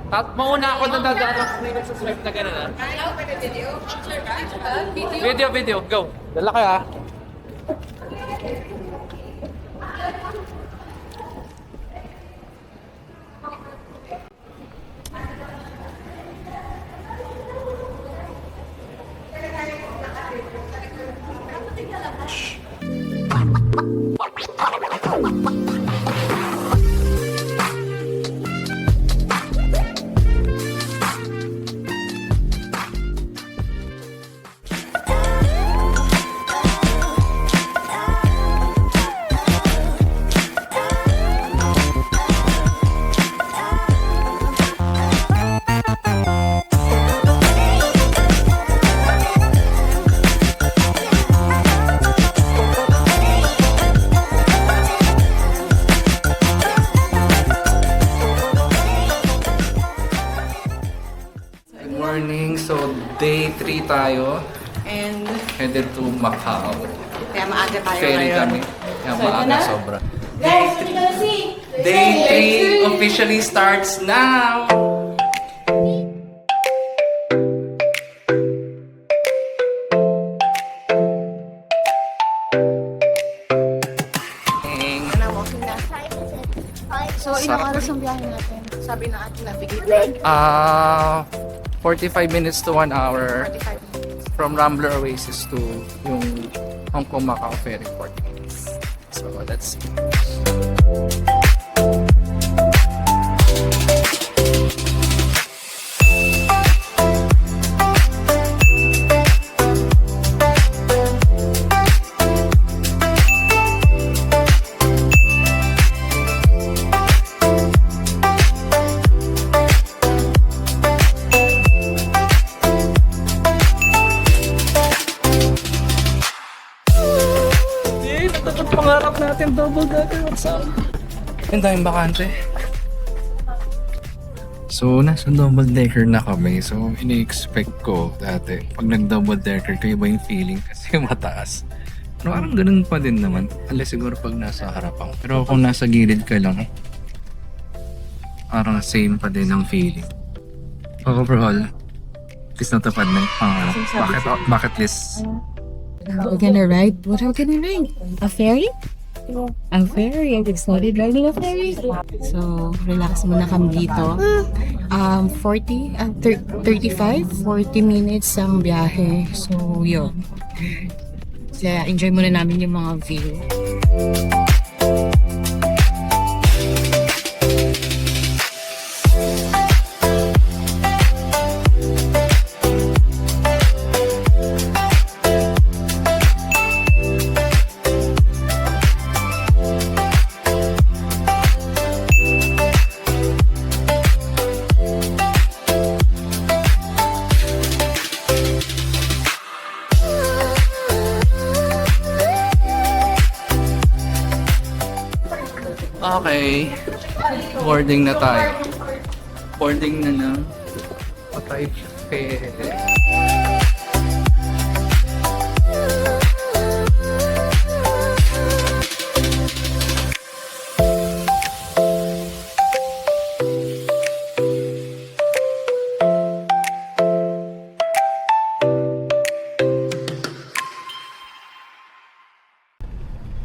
Mauna ako na dadaan ako sa swipe na gano'n ah. Video, go. Dala kayo ah. Morning, so day 3 tayo. And Headed to Macau. kaya maaga tayo Ferry ngayon. kami. Kaya So, maaga ito na? sobra. Guys, what you gonna see? Day 3 officially starts now! Na walking na. So, ilang oras ang biyahe natin? Sabi ng ating navigator. 45 minutes to 1 hour 45 minutes. from Rambler Oasis to yung Hong Kong Macau Ferry Port. So let's see. Dapat pangarap natin double decker. What's up? Ang daming bakante. So, nasa double decker na kami. So, ini-expect ko dati, pag nag-double decker, kayo ba yung feeling kasi mataas? Pero parang ganun pa din naman. Alas siguro pag nasa harapan. Pero kung nasa gilid ka lang, parang same pa din ang feeling. Overall, at least natapad na yung bucket list. We're gonna ride. What are we gonna ride? A ferry? A ferry. I'm excited riding a ferry. So, relax muna kami dito. 35, 40 minutes ang biyahe. So, yun. Kaya enjoy muna namin yung mga view. Okay. Boarding na tayo. Boarding na ng Patay Ferry.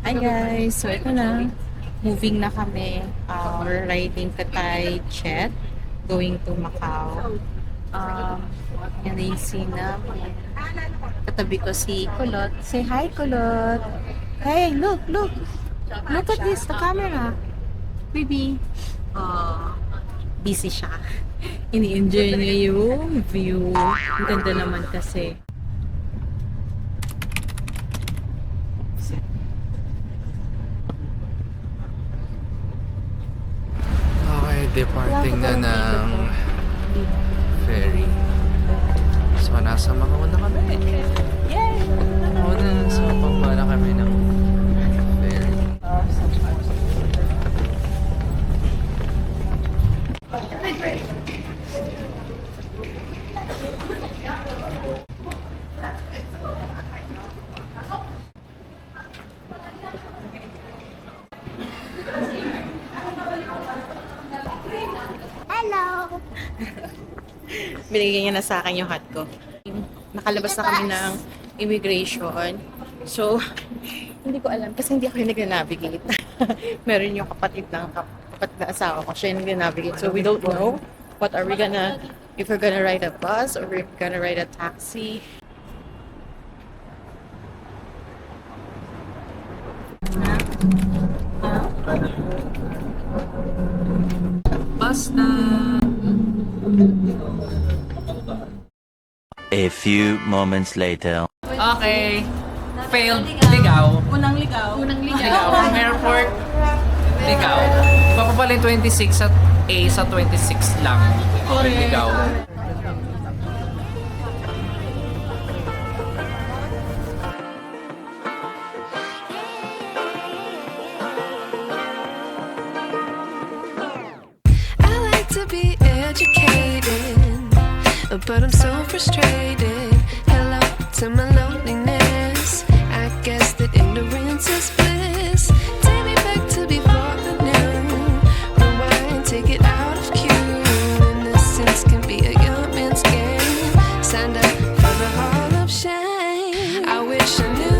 Hi guys! So ito na. Moving na kami. We're riding Cathay Jet going to Macau. Yan na yung scene namin. Katabi ko si Kulot. Say hi, Kulot! Hey, look! Look! Look at this, the camera! Baby! Busy siya. Ini-enjoy niya yung view. Ang ganda naman kasi. Okay, departing na ng ferry. So, nasa Macau na kami. Yay! Macau na. So, pababa na kami ng ferry. Binigyan niya na sa akin yung hat ko. Nakalabas na kami ng immigration. So, hindi ko alam kasi hindi ako yung nag-navigate. Meron yung kapatid na asawa ko. Siya yung nag-navigate. So, we don't know what are we gonna, if we're gonna ride a bus or if we're gonna ride a taxi. Basta! A few moments later. Okay. Failed. Ligaw. Unang ligaw. Ligaw. From airport. Ligaw. Papapalin 26 at A sa 26 lang. Okay, ligaw. I like to be educated, but I'm so frustrated. Hello to my loneliness. I guess that ignorance is bliss. Take me back to before the noon. Rewind, take it out of cue. Innocence can be a young man's game. Signed up for the hall of shame. I wish I knew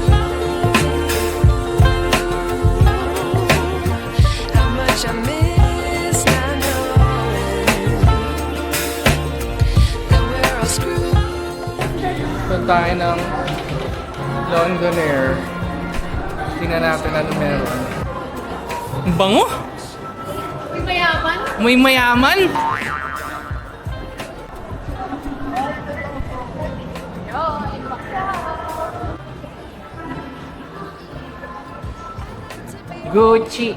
how much I miss not knowing that we're all screwed. So tayo ng Londonair. Tingnan natin ano meron. Ang bango? May mayaman? May mayaman? Gucci.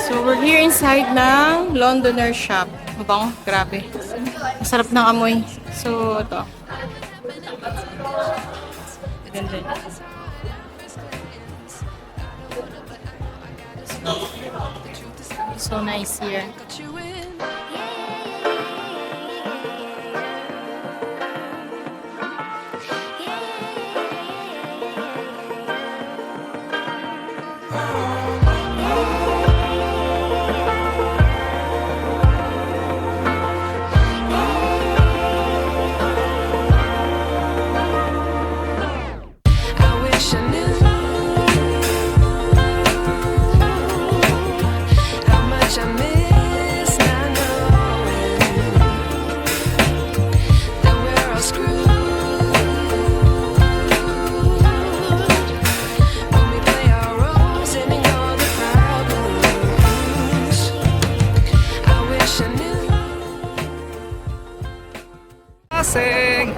So, we're here inside ng Londoner shop. Mabango, grabe. Masarap ng amoy. So, ito. Ganda. So nice here. Got you in. I wish I knew how much I miss not knowing that we're all screwed when we play our roles and ignore the problems. I wish I knew. Kasing!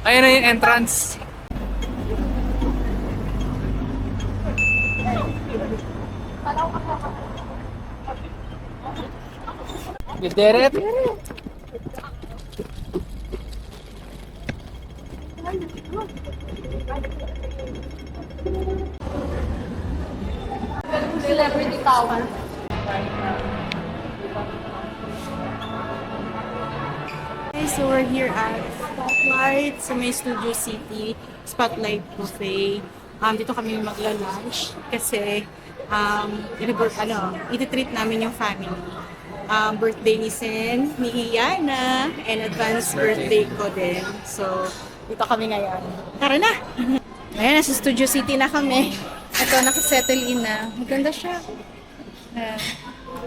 Ayun na yung entrance. You did it? Okay, so we're here at Spotlight sa may Studio City Spotlight Buffet. Dito kami magla-lunch kasi iti-treat namin yung family. Birthday ni Sen, ni Iyana, and advance birthday ko din. So, dito kami ngayon. Tara na! Ayan, nasa Studio City na kami. Ito, nakasettle in na. Maganda siya. Ayan.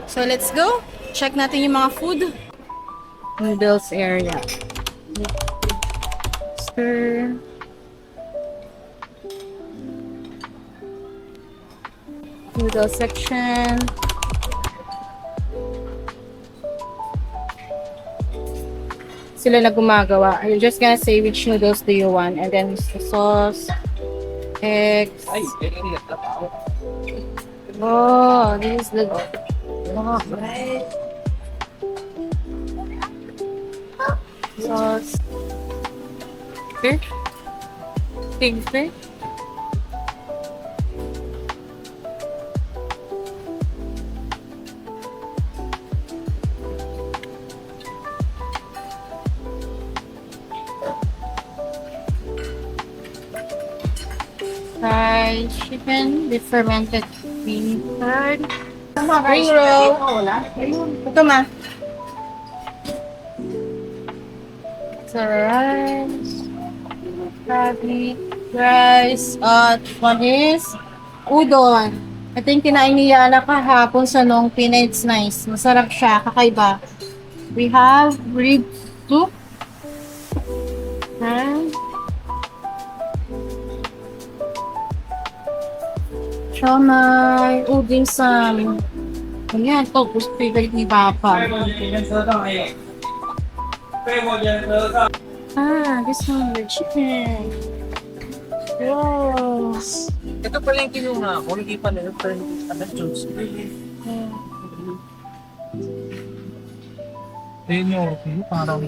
So, let's go. Check natin yung mga food. Noodles area. Stir. Noodle section. Sila na gumagawa. You're just gonna say which noodles do you want, and then the sauce, eggs. Oh, this is the sauce. Here. Things there. Fried chicken with fermented 3rd. Ring roll. Ito ma. It's a rice. Rabbit. Rice. At one is udon. Ito yung kinain ni Yana kahapon sa Nong Pina. It's nice. Masarap siya. Kakaiba. We have rib soup. And siomai, uding sam. Ayan, tapos favorite ni Papa. This one, the chicken. Wow. Ito pala yung kinuha ko. Hindi pa nila pero hindi pa na-juice. Ayun yung parang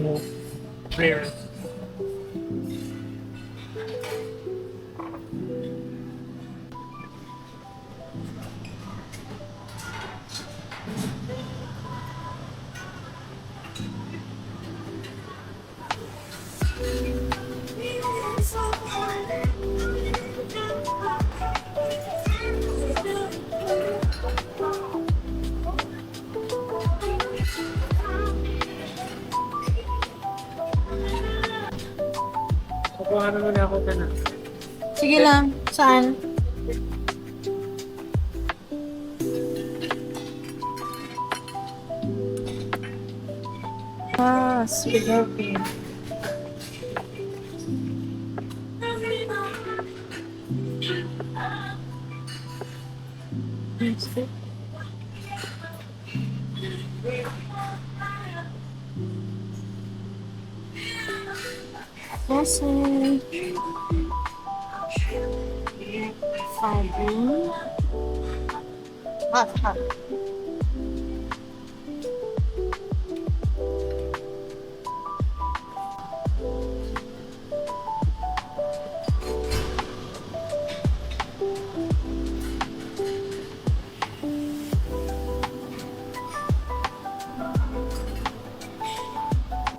rare. Kukuha na muna ako ka na. Sige lang. Saan? Spaghetti. Sausage. Sabon. Hot.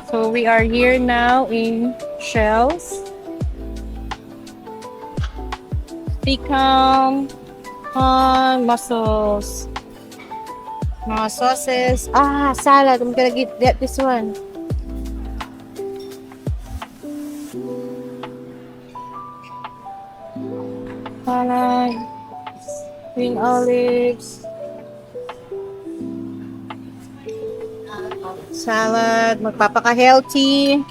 So we are here now in Shells. Pecan mussels. Mga sauces. Salad. I'm gonna get this one. Salad. Green olives. Salad. Magpapaka-healthy.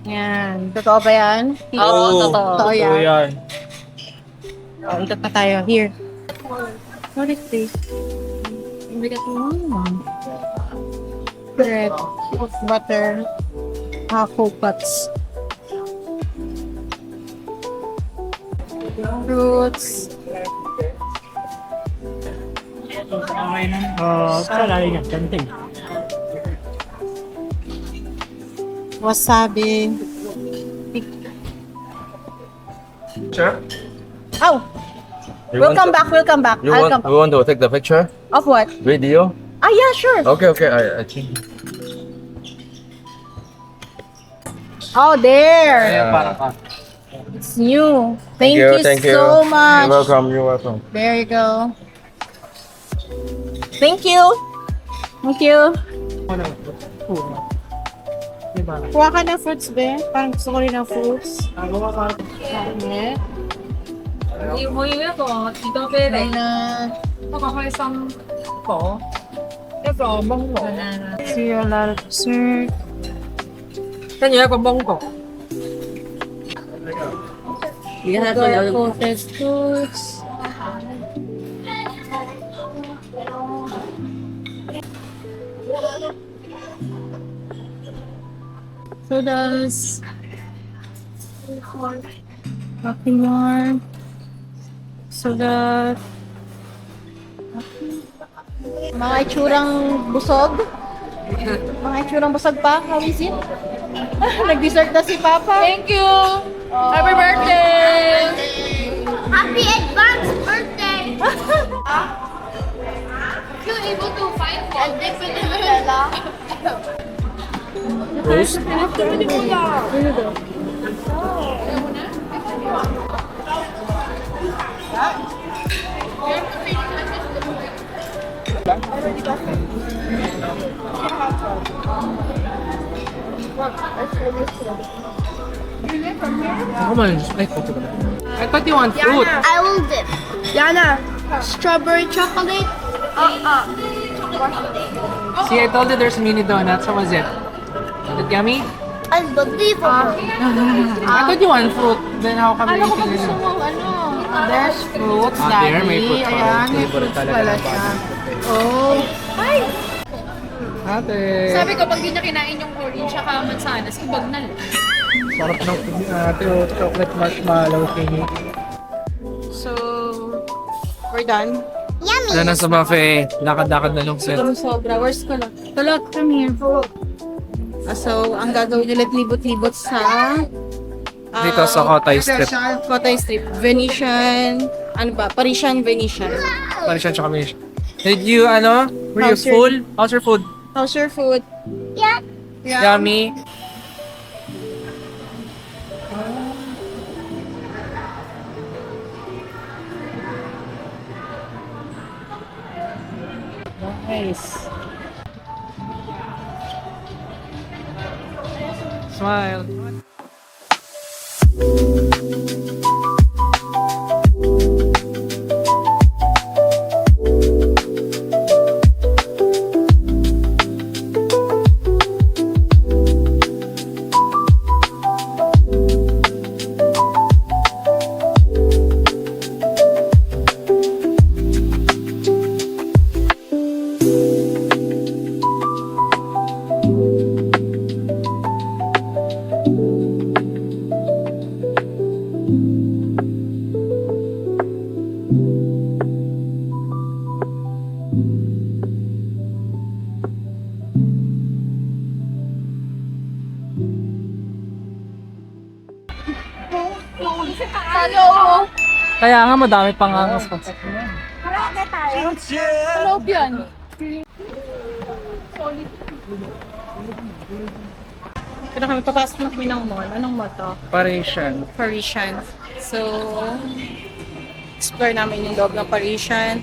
Yan. Totoo ba yan? Oo, Totoo yan. yan. Ikot na tayo. Here. What is this? Bread. Butter. Coconuts. Fruits. Wasabi. Sure. Oh! We'll come back. I'll come back. You want to take the picture? Of what? Video? Yeah, sure. Okay. I think. Oh, there. Yeah. It's new. Thank you Thank you. so much. You're welcome. There you go. Thank you. Thank you. Kuha ka ng fruits, be. Parang gusto ko rin ng fruits.你可以一個士多啤梨， Banana. 一個開心果，一個芒果， See a lot of dessert. 跟住一個芒果。 Coated fruits. Sodas. Coffee more. Soda. Mga itsurang busog. Mga itsurang busog pa. How is it? Nag-dessert na si Papa. Thank you. Happy birthday! Happy advance birthday! You're able to find one. Definitely. Roast? How much? I thought you want fruit. I will dip. Yana, strawberry chocolate. See, I told you there's mini donuts. How was it? Was it yummy? Unbelievable. I thought you want fruit. Then how come you eating it? There's fruits, There, may fruit pa. Ayan, may fruits pala siya. Oh. Ate. Sabi ko, pag di niya kinain yung orange tsaka mansanas, ibag na lang. Sarap ng ate. Chocolate marshmallow thingy. So, we're done. Yummy. Wala na sa buffet. Lakad-lakad na lang set. Sobra. Where's Kulot? Kulot, come here. So, ang gagawin nila libot-libot sa Dito sa Kotay Strip. Kotay Strip. Venetian, ano ba? Parisian Venetian. Parisian tsaka Venetian. Did you, were you How's your- full? How's your food? How's your food? Yeah. Yummy? Nice. Smile. Kaya nga madami pang angas. Loob yan. Pero kami papasok na kami ng mall. Anong mall to? Parisian. Parisian. So, explore namin yung loob ng Parisian.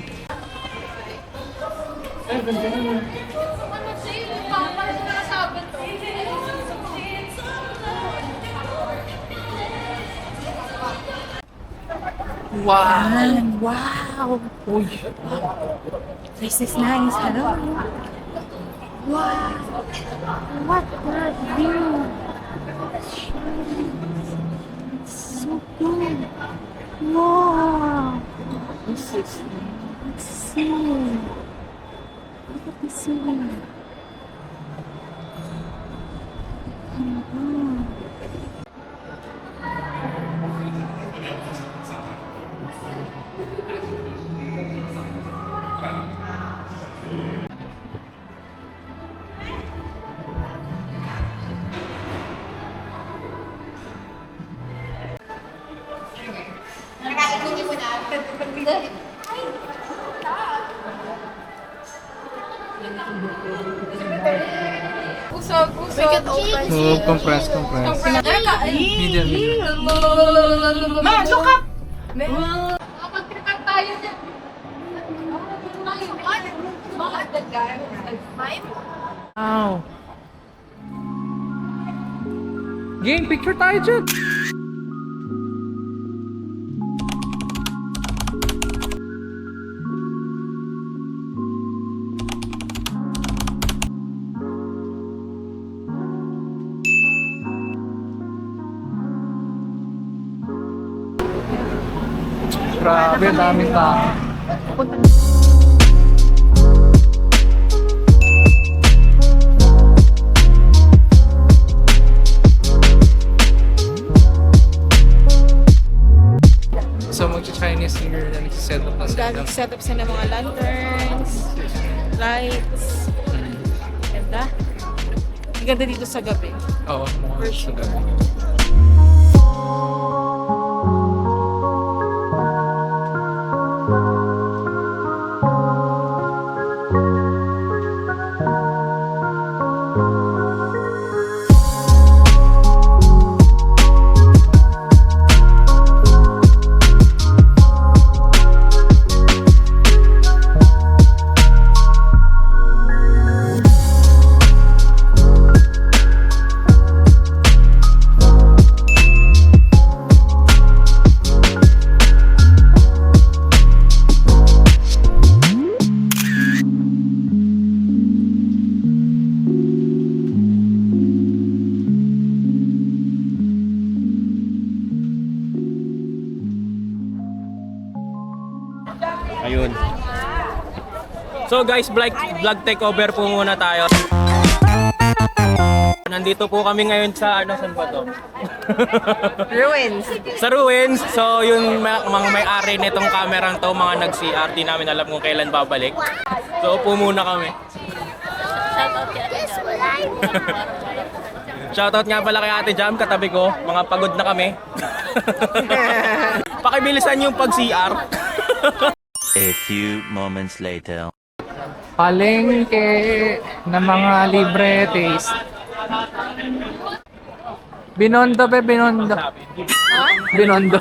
Wow! Wow! Uy. This is nice. Hello? Wow! What a view! So good! Wow! This is insane! Look at the scene! Usog. Oh, compress. Medium. Ma, look up! Kapag-tripag tayo dyan. Wow. Game, picture tayo dyan. Grabe, daming tao. So mag-Chinese New Year na nag-set up na sila. Set up sila ng mga lanterns, lights. Ganda. Ang ganda dito sa gabi. Oo, mga sa gabi. Ayun. So guys, vlog takeover po muna tayo. Nandito po kami ngayon sa saan ba to? Ruins. Sa Ruins. So yung mga may-ari nitong kamerang to, mga nag-CR, di namin alam kung kailan babalik. So upo muna kami. Shoutout nga pala kay Ate Jam, katabi ko. Mga pagod na kami. Pakibilisan yung pag-CR. A few moments later. Palengke na mga libre taste. Binondo pe, binondo. Binondo.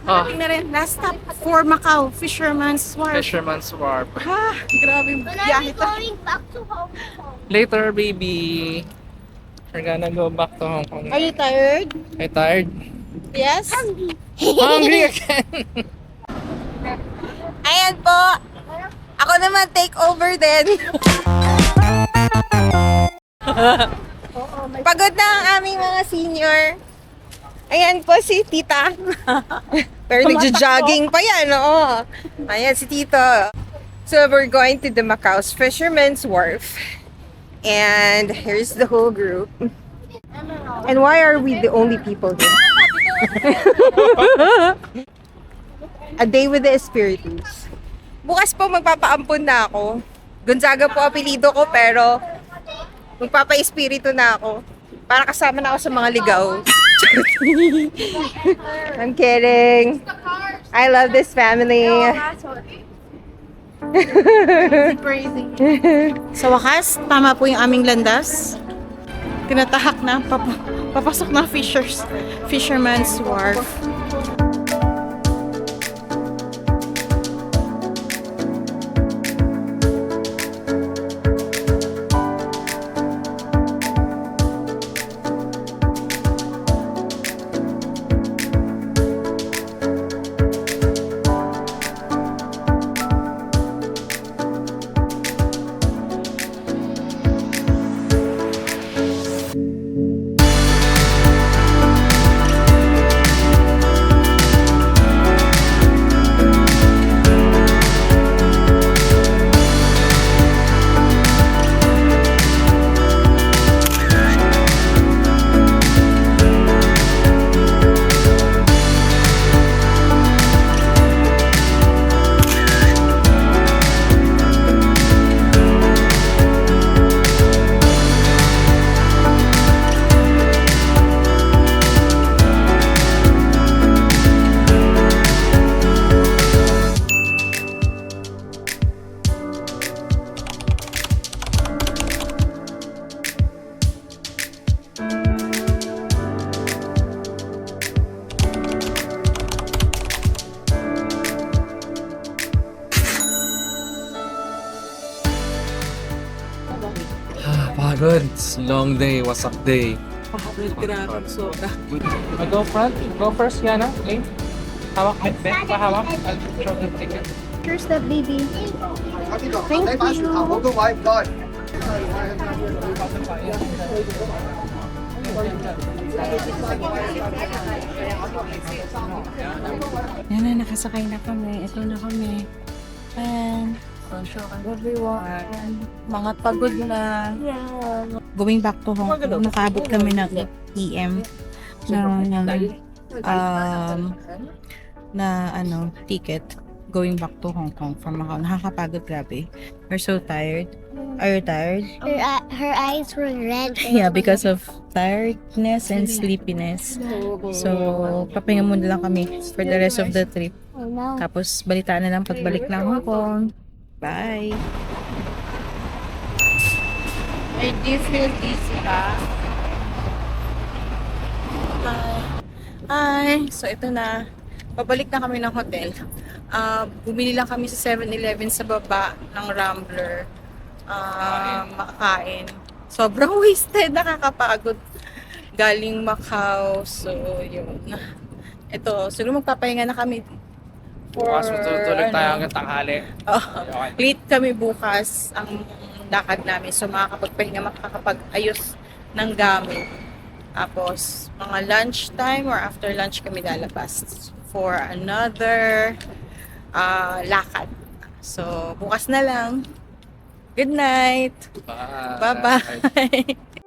Oh, Na rin, last stop for Macau, Fisherman's Wharf. Fisherman's Wharf. Ah, grabe biyahe to. Later, baby. We're gonna go back to Hong Kong. Are you tired? Are you tired? Yes? Hungry again. Ayan po. Ako naman take over din. Pagod na ang aming mga senior. Ayan po si tita. Pero nagja-jogging pa yan, oo. Ayan si tito. So we're going to the Macau's Fisherman's Wharf. And here's the whole group. And why are we the only people here? A day with the Espiritus. Bukas po magpapaampon na ako. Gonzaga po apelido ko pero magpapa-espiritu na ako. Para kasama na ako sa mga ligaw. I'm kidding. I love this family. Sa wakas, tama po yung aming landas. Tinatahak na, papasok na Fisherman's Wharf. Pagod. It's a long day. Wasak day. Grabe, sobra. Go front. Go first, Yana. Okay. Hawak, bet. Pahawak. I'll show the ticket. Here's the baby. Thank you. Yan na, nakasakay na kami. Ito na kami. And everyone, mga pagod na. Going back to Hong Kong, nakaabot kami ng PM na ticket going back to Hong Kong from Macau. Nakakapagod, grabe. We're so tired. Are you tired? Her eyes were red. Yeah, because of tiredness and sleepiness. So, papahinga muna lang kami for the rest of the trip. Tapos, balitaan na lang pagbalik ng Hong Kong. Bye! Do you feel dizzy ka? Hi! So, ito na. pabalik na kami ng hotel. Bumili lang kami sa 7-Eleven sa baba ng Rambler. Makakain. Sobrang wasted, nakakapagod. Galing Macau. So, yun. Ito, siguro magpapahinga na kami. Bukas tutuloy tayo hanggang tanghali. Late kami bukas ang lakad namin. So, makakapagpahinga, makakapag-ayos ng gamit. Tapos, mga lunchtime or after lunch kami lalabas for another lakad. So, bukas na lang. Good night! Bye! Bye-bye!